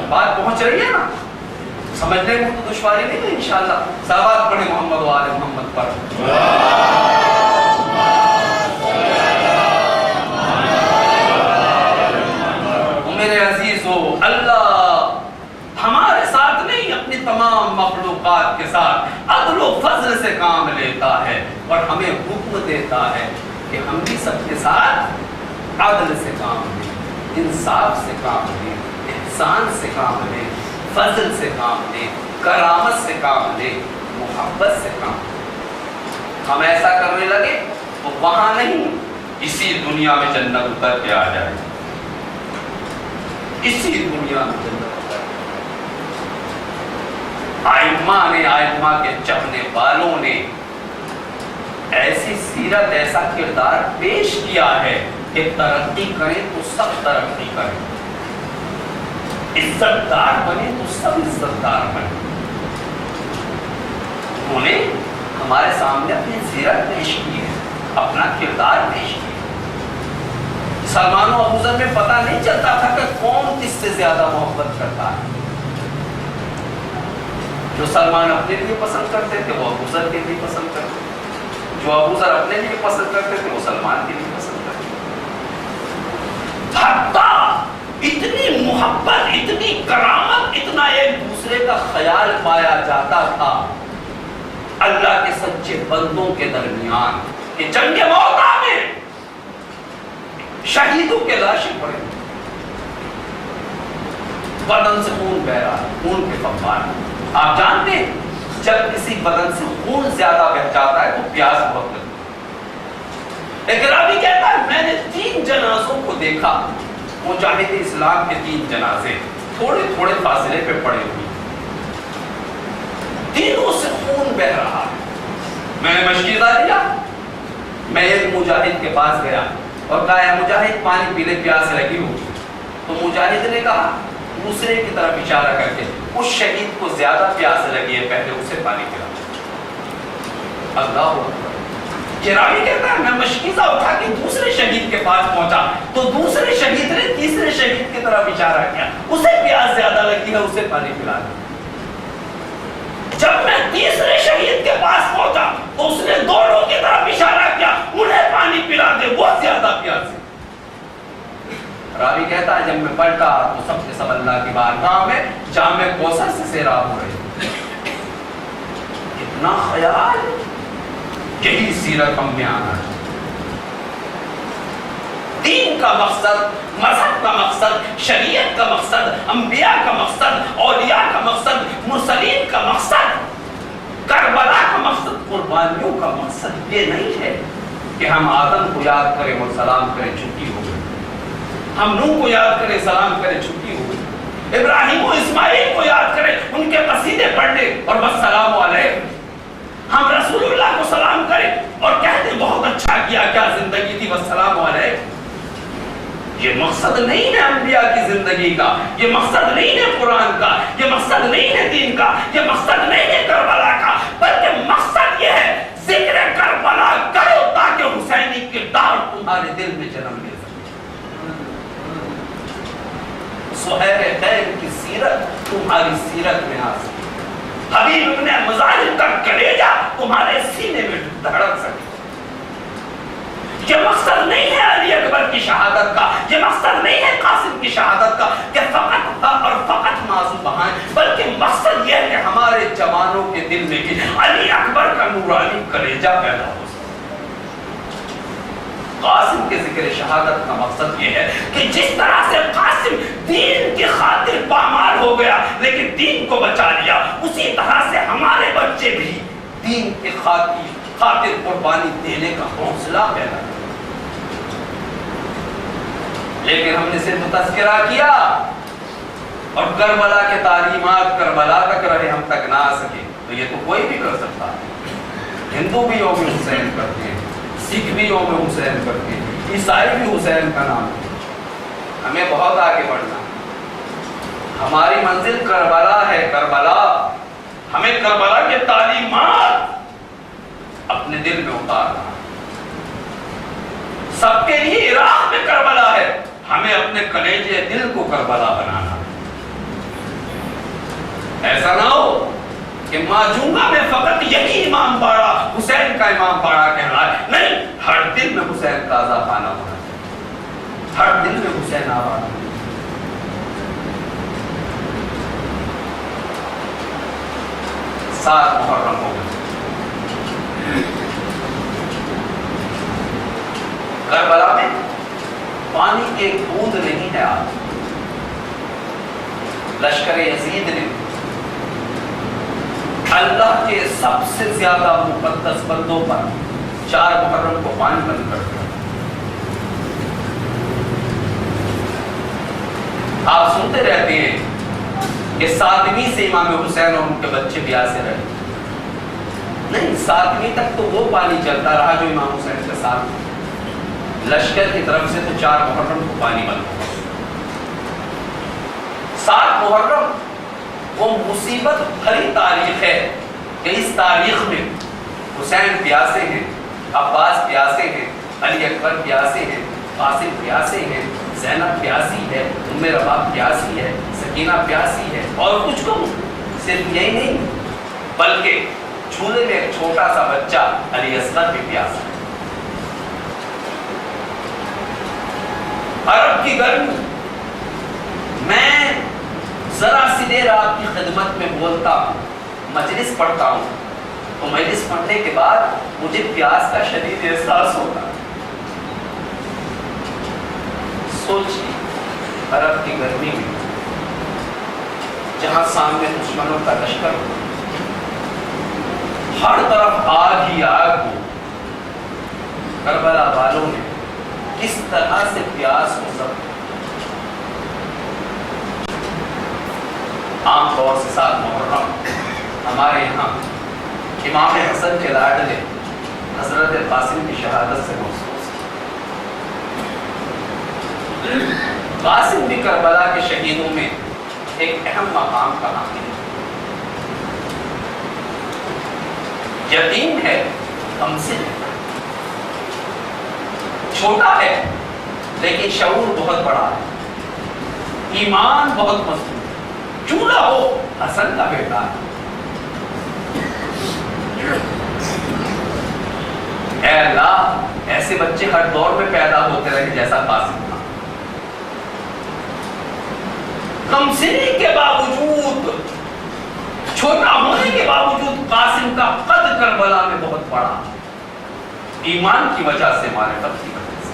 بات پہنچ رہی ہے نا، سمجھنے میں تو دشواری نہیں ہے انشاءاللہ. صلوات پڑھیں محمد و آلِ محمد پر. میرے عزیزو، اللہ ہمارے ساتھ نہیں، اپنی تمام مخلوقات کے ساتھ عدل و فضل سے کام لیتا ہے اور ہمیں حکم دیتا ہے کہ ہم بھی سب کے ساتھ عدل سے کام لیں، انصاف سے کام لیں، احسان سے کام لیں، فضل سے کام لیں، کرامت سے کام لیں، محبت سے کام لیں. ہم ایسا کرنے لگے تو وہاں نہیں اسی دنیا میں جنت اتر کے آ جائے، اسی دنیا میں جنت اتر کے۔ آئمہ کے چپنے والوں نے ایسی سیرت، ایسا کردار پیش کیا ہے کہ ترقی کریں تو سب ترقی کریں، عزت دار بنے تو سب عزت دار بنے۔ انہوں نے ہمارے سامنے اپنی سیرت پیش کی ہے، اپنا کردار پیش کیا۔ سلمان و ابوذر میں پتہ نہیں چلتا تھا کہ کون کس سے زیادہ محبت کرتا ہے۔ جو سلمان اپنے لیے پسند کرتے تھے وہ ابوذر کے لیے پسند کرتے تھے، جو ابوذر اپنے لیے پسند کرتے تھے وہ سلمان کے لیے پسند کرتے تھے۔ حتیٰ اتنی محبت، اتنی کرامت، اتنا ایک دوسرے کا خیال پایا جاتا تھا اللہ کے سچے بندوں کے درمیان کہ جنگ موتا میں شہیدوں کے لاشیں پڑے، بدن سے خون بہ رہا ہے، خون کے فوار۔ آپ جانتے ہیں جب کسی بدن سے خون زیادہ بہ جاتا ہے تو پیاس بہت لگتی ہے۔ ایک راوی کہتا ہے میں نے 3 جنازوں کو دیکھا، مجاہد اسلام کے 3 جنازے تھوڑے تھوڑے فاصلے پہ پڑے ہوئے، تینوں سے خون بہ رہا ہے۔ میں نے مشکیزہ لیا، میں ایک مجاہد کے پاس گیا اور کہا اے مجاہد پانی پینے، پیاس لگی ہوگی۔ تو مجاہد نے کہا دوسرے کی طرف اشارہ کر کے اس شہید کو زیادہ پیاس لگی ہے، پہلے اسے پانی پلا۔ اللہ اکبر۔ یہ راوی کہتا ہے میں مشکیزہ اٹھا کے دوسرے شہید کے پاس پہنچا تو دوسرے شہید نے تیسرے شہید کی طرف اشارہ کیا، اسے پیاس زیادہ لگی ہے، اسے پانی پلا دیا۔ جب میں تیسرے شہید کے پاس پہنچا تو اس نے دونوں کی طرف اشارہ کیا، انہیں پانی پلا دے، وہ زیادہ پیاس ہے۔ راوی کہتا ہے جب میں پلٹا تو سب کے سب اللہ کی بارگاہ میں جام کوثر سے سیراب ہو رہے۔ اتنا خیال، یہی سیرت ہم میں آنا ہے۔ دین کا مقصد، مذہب کا مقصد، شریعت کا مقصد، انبیاء کا مقصد، اولیاء کا مقصد، مرسلین کا مقصد، کربلا کا مقصد، قربانیوں کا مقصد یہ نہیں ہے کہ ہم آدم کو یاد کریں اور سلام کریں چھٹی ہو گئی، ہم نوح کو یاد کریں سلام کریں چھٹی ہو گئی، ابراہیم و اسماعیل کو یاد کریں ان کے قصیدے پڑھ لیں اور بس سلام علیکم، ہم رسول اللہ کو سلام کریں اور کہہ دیں بہت اچھا کیا، کیا زندگی تھی، بس سلام علیکم۔ یہ مقصد نہیں ہے انبیاء کی زندگی کا، یہ مقصد نہیں ہے قرآن کا، یہ مقصد نہیں ہے دین کا، یہ مقصد نہیں ہے کربلا کا، بلکہ مقصد یہ ہے ذکر کربلا کرو تاکہ حسینی کردار تمہارے دل میں جنم لے سکے۔ سہیل خیر کی سیرت تمہاری سیرت میں آ سکے، حبیب ابن مظاہر کا کلیجہ تمہارے سینے میں دھڑک سکے۔ یہ مقصد نہیں ہے علی اکبر کی شہادت کا، یہ مقصد نہیں ہے قاسم کی شہادت کا کہ فقط اور فقط معصوم بہائیں، بلکہ مقصد یہ ہے کہ ہمارے جوانوں کے دل میں بھی علی اکبر کا نورانی کلیجہ پیدا ہو سکے۔ قاسم کے ذکر شہادت کا مقصد یہ ہے کہ جس طرح سے قاسم دین کی خاطر پامال ہو گیا لیکن دین کو بچا لیا، اسی طرح سے ہمارے بچے بھی دین کی خاطر قربانی دینے کا حوصلہ پیدا کریں۔ لیکن ہم نے صرف تذکرہ کیا اور کربلا کے تعلیمات کربلا تک رہے، ہم تک نہ آ سکے، تو یہ تو کوئی بھی کر سکتا ہے۔ ہندو بھی یوم حسین کرتے ہیں، سکھ بھی یوم حسین کرتے ہیں، عیسائی بھی حسین کا نام ہے۔ ہمیں بہت آگے بڑھنا ہے، ہماری منزل کربلا ہے، کربلا۔ ہمیں کربلا کے تعلیمات اپنے دل میں اتارنا، سب کے لیے عراق میں کربلا ہے، ہمیں اپنے کلیجے دل کو کربلا بنانا۔ ایسا نہ ہو کہ ماجونگا میں فقط یہی امام باڑہ حسین کا امام باڑہ کہلائے، نہیں، ہر دل میں حسین کا اضافانہ ہونا چاہیے، ہر دل میں حسین آباد ہونا چاہیے۔ 7 محرم ہو گئے، کربلا میں پانی کی ایک بوند نہیں ہے آج۔ لشکر یزید نے اللہ کے سب سے زیادہ مقدس بندوں پر 4 محرم کو پانی بند کر دیا۔ آپ سنتے رہتے ہیں کہ 7ویں سے امام حسین اور ان کے بچے پیاسے رہے. نہیں، 7ویں تک تو وہ پانی چلتا رہا جو امام حسین کے ساتھ. لشکر کی طرف سے تو 4 محرم کو پانی بند ہوا. 7 محرم وہ مصیبت بھری تاریخ ہے کہ اس تاریخ میں حسین پیاسے ہیں، عباس پیاسے ہیں، علی اکبر پیاسے ہیں، قاسم پیاسے ہیں، زینب پیاسی ہے، ام رباب پیاسی ہے، سکینہ پیاسی ہے، اور کچھ کم. صرف یہی نہیں بلکہ جھولے میں ایک چھوٹا سا بچہ علی اصغر بھی پیاسا ہے. عرب کی گرمی. میں ذرا سی دیر آپ کی خدمت میں بولتا ہوں، مجلس پڑھتا ہوں، تو مجلس پڑھنے کے بعد مجھے پیاس کا شدید احساس ہوتا ہے. سوچیے عرب کی گرمی میں جہاں سامنے دشمنوں کا لشکر ہو، ہر طرف آگ ہی آگ ہو، کربلا والوں نے کس طرح سے پیاس کو ضبط. عام طور سے 7 محرم ہمارے یہاں امام حسن کے لاڈلے حضرت قاسم کی شہادت سے محسوس. قاسم بھی کربلا کے شہیدوں میں ایک اہم مقام کا حامل ہے. یتیم ہے، کمسن ہے، چھوٹا ہے لیکن شعور بہت بڑا ہے، ایمان بہت مضبوط ہے. کیوں نہ ہو، حسن کا بیٹا ہے. اے اللہ، ایسے بچے ہر دور میں پیدا ہوتے رہے جیسا قاسم تھا. کمسنی کے باوجود، چھوٹا ہونے کے باوجود قاسم کا قد کربلا میں بہت بڑا، ایمان کی وجہ سے، معرفت کی وجہ سے.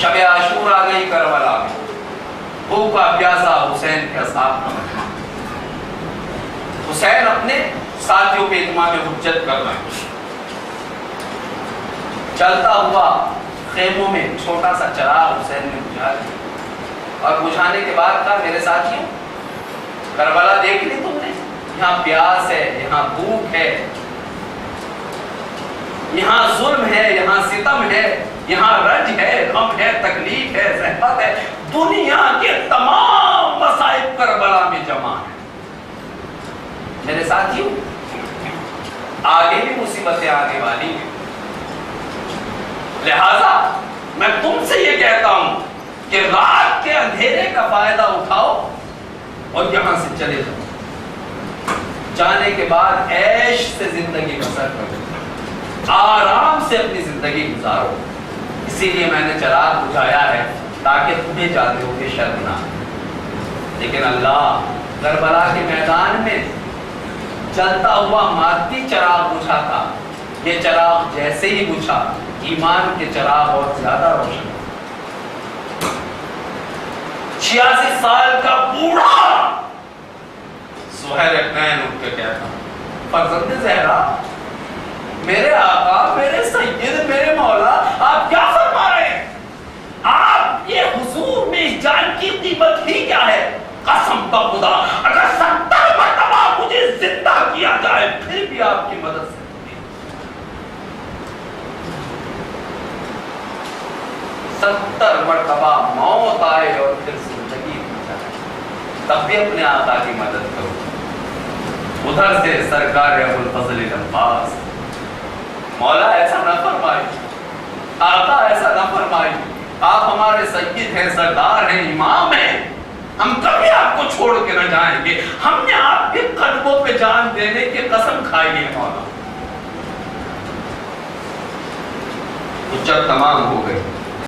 شب عاشور آ گئی کربلا میں، بھوکا پیاسا حسین کے اصحاب کا مجمع. حسین اپنے ساتھیوں کے اتمام حجت کر رہے ہیں. چلتا ہوا خیموں میں چھوٹا سا چراغ حسین نے بجھا دیا، اور بجھانے کے بعد کہا، میرے ساتھیوں، کربلا دیکھ لی تم نے؟ یہاں پیاس ہے، یہاں بھوک ہے، یہاں ظلم ہے، یہاں ستم ہے، یہاں رنج ہے، غم ہے، تکلیف ہے، زحمت ہے. دنیا کے تمام مصائب کربلا میں جمع ہیں. میرے ساتھیوں، آگے بھی مصیبتیں آنے والی ہیں، لہذا میں تم سے یہ کہتا ہوں کہ رات کے اندھیرے کا فائدہ اٹھاؤ اور یہاں سے چلے جاؤ. جانے کے بعد عیش سے زندگی بسر کرو، آرام سے اپنی زندگی گزارو. اسی لیے میں نے چراغ بجھایا ہے تاکہ تمہیں جاتے ہو کہ شرم نہ. لیکن اللہ کربلا کے میدان میں چلتا ہوا مادی چراغ بجھا تھا. یہ چراغ جیسے ہی بجھا، ایمان کے چراغ اور زیادہ روشن. 86 سال کا بوڑھا سہیل اثنین اٹھ کے کہتا، فرزند زہرا، میرے آقا، میرے سید، میرے مولا، آپ کیا فرما رہے ہیں؟ آپ یہ حضور میں اس جان کی قیمت ہی کیا ہے؟ قسم بخدا اگر 70 مرتبہ مجھے زندہ کیا جائے پھر بھی آپ کی مدد سے 70 مرتبہ موت آئے اور پھر زندگی ہو جائے تب بھی اپنے آقا کی مدد کرو. ادھر سے سرکار ابوالفضل عباس، مولا ایسا نہ فرمائے، آقا ایسا نہ فرمائے، آپ ہمارے سید ہیں، سردار ہیں، امام ہیں، ہم کبھی آپ کو چھوڑ کے نہ جائیں گے. ہم نے آپ کے قدموں پہ جان دینے کی قسم کھائی ہے مولا. حجت تمام ہو گئی.